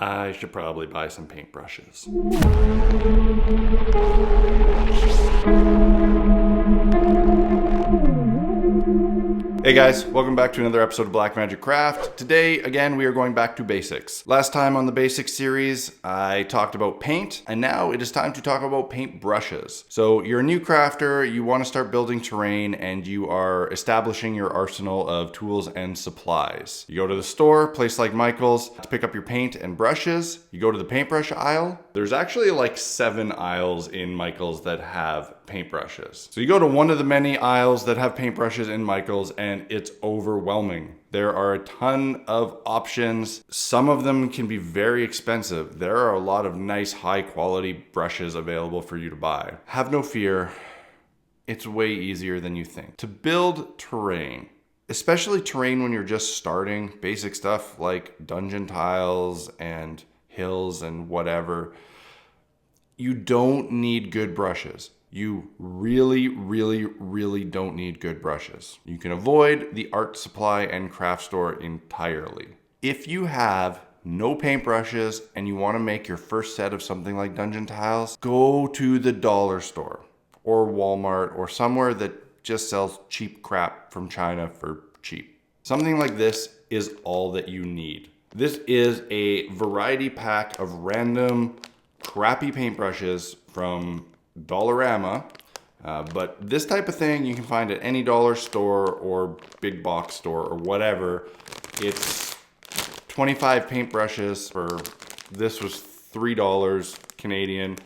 I should probably buy some paintbrushes. Hey guys, welcome back to another episode of Black Magic Craft. Today, again, we are going back to basics. Last time on the basics series, I talked about paint, and now it is time to talk about paint brushes. So you're a new crafter, you want to start building terrain, and you are establishing your arsenal of tools and supplies. You go to the store, place like Michael's, to pick up your paint and brushes. You go to the paintbrush aisle. There's actually like 7 aisles in Michael's that have paintbrushes. So you go to one of the many aisles that have paintbrushes in Michael's, and it's overwhelming. There are a ton of options. Some of them can be very expensive. There are a lot of nice high quality brushes available for you to buy. Have no fear, it's way easier than you think. To build terrain, especially terrain when you're just starting, basic stuff like dungeon tiles and hills and whatever, you don't need good brushes. You really don't need good brushes. You can avoid the art supply and craft store entirely. If you have no paintbrushes and you want to make your first set of something like dungeon tiles, go to the dollar store or Walmart or somewhere that just sells cheap crap from China for cheap. Something like this is all that you need. This is a variety pack of random crappy paintbrushes from Dollarama, but this type of thing you can find at any dollar store or big box store or whatever. It's 25 paintbrushes for, this was $3 Canadian.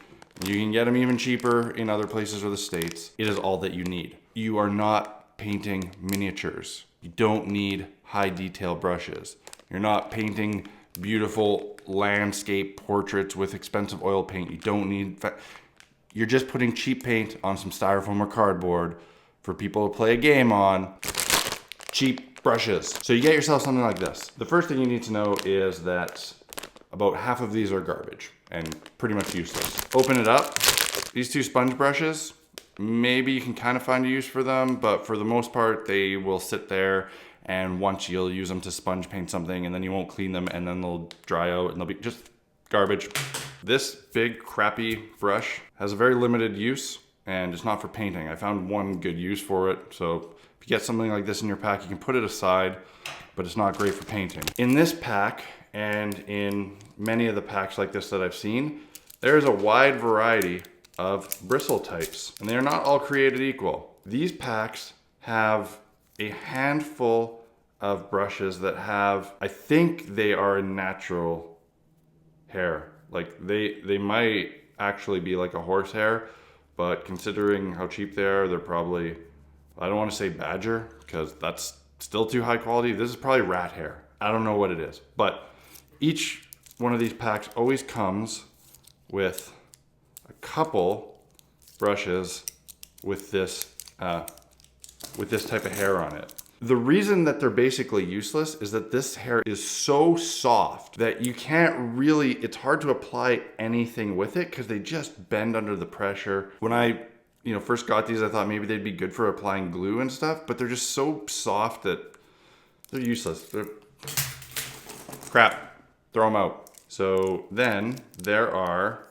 You can get them even cheaper in other places or the States. It is all that you need. You are not painting miniatures. You don't need high detail brushes. You're not painting beautiful landscape portraits with expensive oil paint. You don't need, you're just putting cheap paint on some styrofoam or cardboard for people to play a game on. Cheap brushes. So you get yourself something like this. The first thing you need to know is that about half of these are garbage and pretty much useless. Open it up. These 2 sponge brushes, maybe you can kind of find a use for them, but for the most part, they will sit there, and once you'll use them to sponge paint something, and then you won't clean them, and then they'll dry out and they'll be just garbage. This big crappy brush has a very limited use, and it's not for painting. I found one good use for it, so if you get something like this in your pack, you can put it aside, but it's not great for painting. In this pack, and in many of the packs like this that I've seen, there's a wide variety of bristle types, and they are not all created equal. These packs have a handful of brushes that have, I think they are natural hair. Like they might actually be like a horsehair, but considering how cheap they are, they're probably, I don't want to say badger because that's still too high quality. This is probably rat hair. I don't know what it is, but each one of these packs always comes with a couple brushes with this type of hair on it. The reason that they're basically useless is that this hair is so soft that you can't really, it's hard to apply anything with it because they just bend under the pressure. When I first got these, I thought maybe they'd be good for applying glue and stuff, but they're just so soft that they're useless. They're crap. Throw them out. So then there are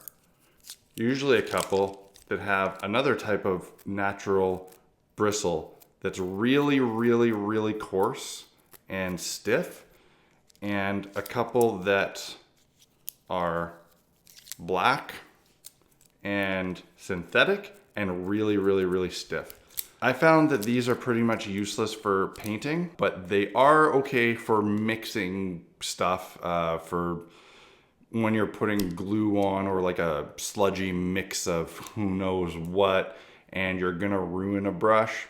usually a couple that have another type of natural bristle that's really coarse and stiff, and a couple that are black and synthetic and really stiff. I found that these are pretty much useless for painting, but they are okay for mixing stuff, for when you're putting glue on or like a sludgy mix of who knows what, and you're gonna ruin a brush.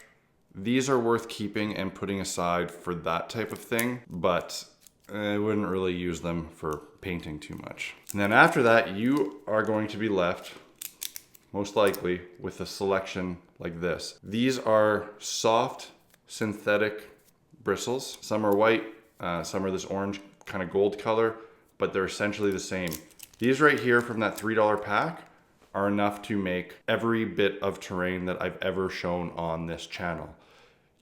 These are worth keeping and putting aside for that type of thing, but I wouldn't really use them for painting too much. And then after that, you are going to be left, most likely, with a selection like this. These are soft synthetic bristles. Some are white, some are this orange kind of gold color, but they're essentially the same. These right here from that $3 pack are enough to make every bit of terrain that I've ever shown on this channel.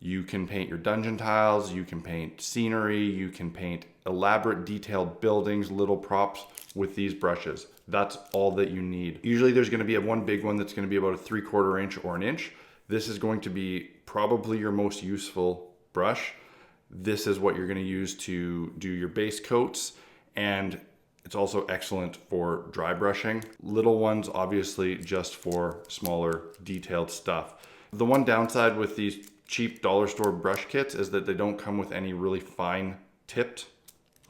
You can paint your dungeon tiles, you can paint scenery, you can paint elaborate detailed buildings, little props with these brushes. That's all that you need. Usually there's gonna be one big one that's gonna be about a 3/4 inch or an inch. This is going to be probably your most useful brush. This is what you're gonna use to do your base coats, and it's also excellent for dry brushing. Little ones, obviously, just for smaller detailed stuff. The one downside with these cheap dollar store brush kits is that they don't come with any really fine tipped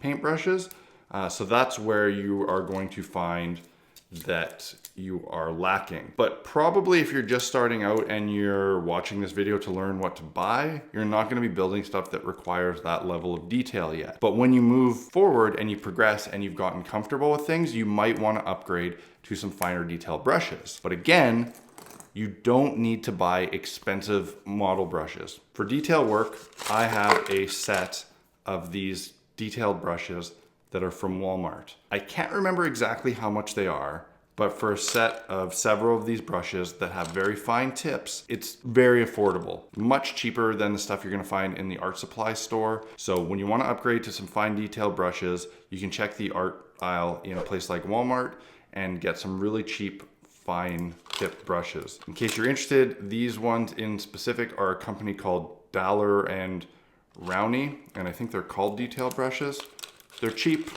paintbrushes. So that's where you are going to find that you are lacking. But probably if you're just starting out and you're watching this video to learn what to buy, you're not going to be building stuff that requires that level of detail yet. But when you move forward and you progress and you've gotten comfortable with things, you might want to upgrade to some finer detail brushes. But again, you don't need to buy expensive model brushes. For detail work, I have a set of these detailed brushes that are from Walmart. I can't remember exactly how much they are, but for a set of several of these brushes that have very fine tips, it's very affordable. Much cheaper than the stuff you're gonna find in the art supply store. So when you wanna upgrade to some fine detail brushes, you can check the art aisle in a place like Walmart and get some really cheap fine tip brushes. In case you're interested, these ones in specific are a company called Daler and Rowney, and I think they're called detail brushes. They're cheap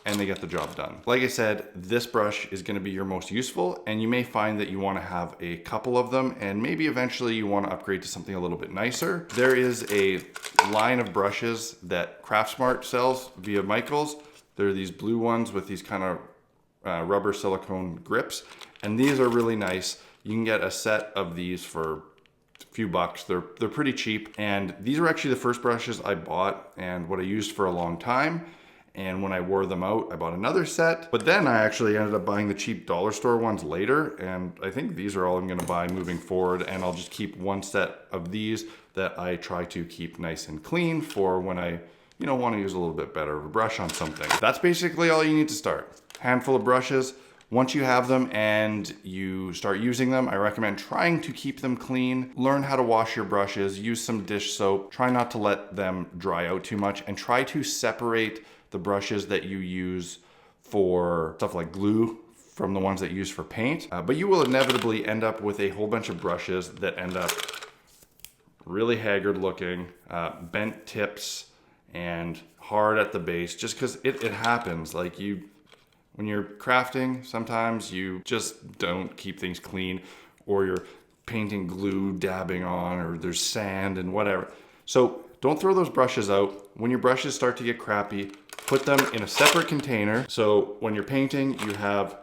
and they get the job done. Like I said, this brush is gonna be your most useful, and you may find that you wanna have a couple of them, and maybe eventually you wanna upgrade to something a little bit nicer. There is a line of brushes that CraftSmart sells via Michaels. They're these blue ones with these kind of rubber silicone grips, and these are really nice. You can get a set of these for a few bucks. They're pretty cheap, and these were actually the first brushes I bought and what I used for a long time. And when I wore them out, I bought another set, but then I actually ended up buying the cheap dollar store ones later, and I think these are all I'm gonna buy moving forward, and I'll just keep one set of these that I try to keep nice and clean for when I want to use a little bit better of a brush on something. That's basically all you need to start. Handful of brushes. Once you have them and you start using them, I recommend trying to keep them clean. Learn how to wash your brushes, use some dish soap, try not to let them dry out too much, and try to separate the brushes that you use for stuff like glue from the ones that you use for paint. But you will inevitably end up with a whole bunch of brushes that end up really haggard looking, bent tips, and hard at the base, just because it happens. Like when you're crafting, sometimes you just don't keep things clean, or you're painting glue dabbing on, or there's sand and whatever. So don't throw those brushes out. When your brushes start to get crappy, put them in a separate container. So when you're painting, you have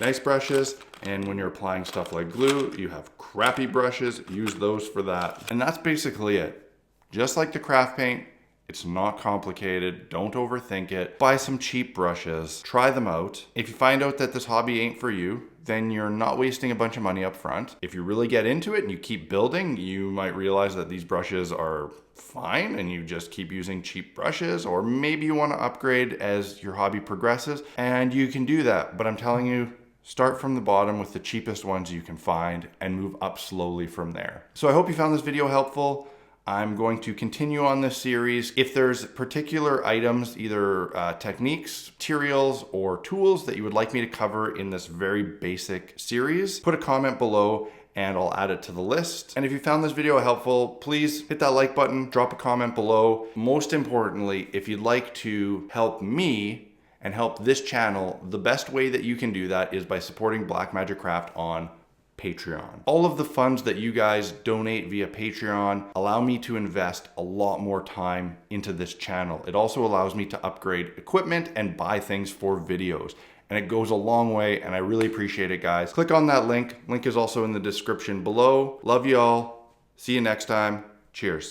nice brushes, and when you're applying stuff like glue, you have crappy brushes. Use those for that. And that's basically it. Just like the craft paint, it's not complicated. Don't overthink it. Buy some cheap brushes. Try them out. If you find out that this hobby ain't for you, then you're not wasting a bunch of money up front. If you really get into it and you keep building, you might realize that these brushes are fine and you just keep using cheap brushes, or maybe you want to upgrade as your hobby progresses, and you can do that. But I'm telling you, start from the bottom with the cheapest ones you can find and move up slowly from there. So I hope you found this video helpful. I'm going to continue on this series. If there's particular items, either techniques, materials, or tools that you would like me to cover in this very basic series, put a comment below and I'll add it to the list. And if you found this video helpful, please hit that like button, drop a comment below. Most importantly, if you'd like to help me and help this channel, the best way that you can do that is by supporting Blackmagic Craft on Patreon. All of the funds that you guys donate via Patreon allow me to invest a lot more time into this channel. It also allows me to upgrade equipment and buy things for videos. And it goes a long way, and I really appreciate it, guys. Click on that link. Link is also in the description below. Love you all. See you next time. Cheers.